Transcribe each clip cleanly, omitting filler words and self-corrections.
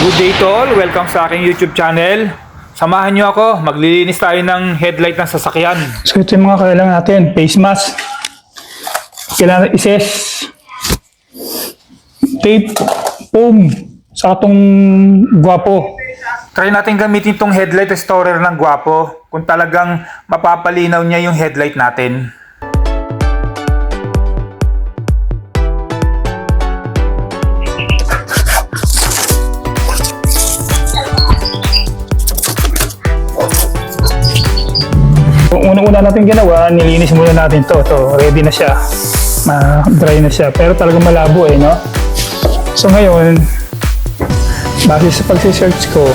Good day to all, welcome sa aking YouTube channel. Samahan nyo ako, maglilinis tayo ng headlight ng sasakyan. So ito yung mga kailangan natin, face mask, kailangan ises, tape, foam, sa itong Guapo. Try natin gamitin tong headlight restorer ng Guapo kung talagang mapapalinaw niya yung headlight natin. Unang-una natin ginawa, nilinis muna natin to. Ready na siya. Dry na siya. Pero talagang malabo no? So ngayon, base sa pagsisearch ko,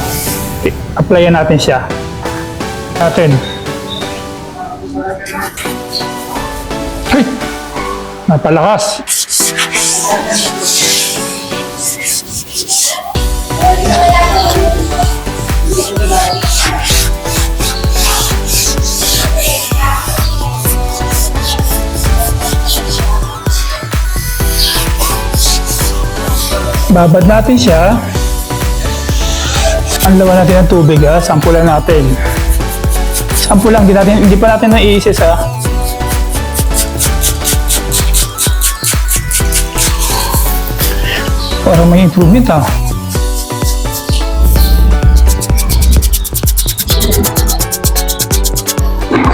applyan natin siya. Ay! Napalakas! Babad natin siya. Ang lawan natin ng tubig sampulan natin. Sample lang, hindi pa natin naiisis Para may improvement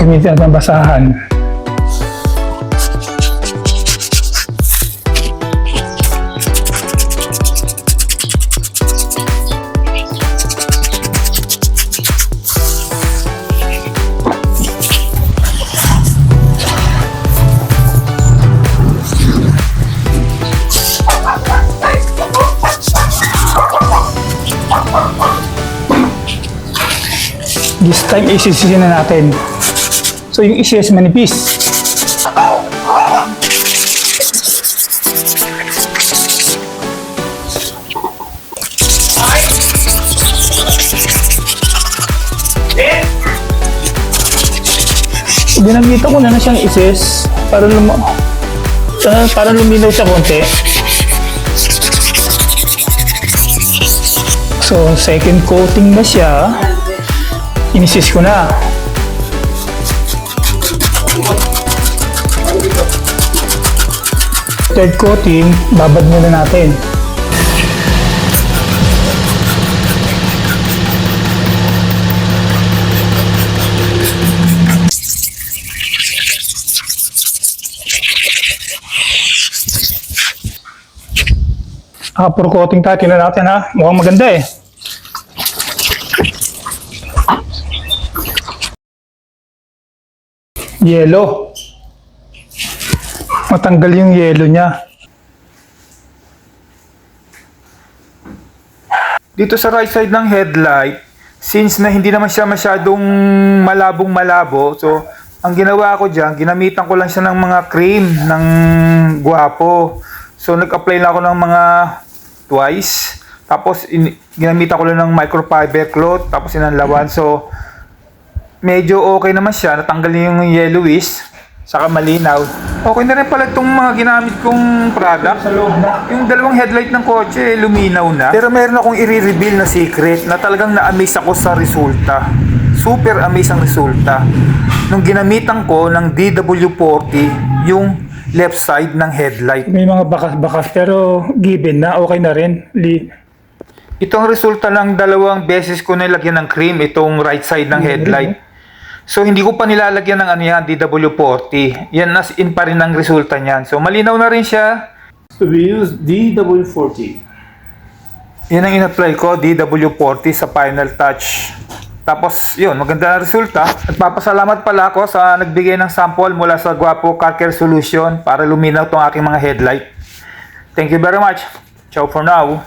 Gamitin natin ang basahan. This time, isisisin na natin. So, yung isis manipis. Ginamita ko na siyang isis para luminaw siya konti. So, second coating na siya. Inisis ko na. Third coating, babad muna natin. Puro coating tayo. Tingnan natin Mukhang maganda Yellow. Matanggal yung yellow niya. Dito sa right side ng headlight, since na hindi naman siya masyadong malabong-malabo, so ang ginawa ko dyan, ginamitan ko lang siya ng mga cream ng Guapo. So nag-apply lang ako ng mga twice. Tapos ginamitan ko lang ng microfiber cloth, tapos inanlawan. So medyo okay naman siya, natanggal niya yung yellowish, saka malinaw. Okay na rin pala itong mga ginamit kong product. Yung dalawang headlight ng kotse, luminaw na. Pero meron akong i-reveal na secret na talagang na-amaze ako sa resulta. Super amaze ang resulta. Nung ginamitan ko ng DW40, yung left side ng headlight. May mga bakas-bakas pero given na, okay na rin. Itong resulta lang, 2 beses ko nilagyan ng cream itong right side ng headlight. So hindi ko pa nilalagyan ng DW40. Yan as in pa rin ang resulta niyan. So malinaw na rin siya. So we use DW40. Yan ang in-apply ko, DW40 sa final touch. Tapos yun, maganda na resulta. At papasalamat pala ako sa nagbigay ng sample mula sa Guapo Car Care Solution para luminaw tong aking mga headlight. Thank you very much. Ciao for now.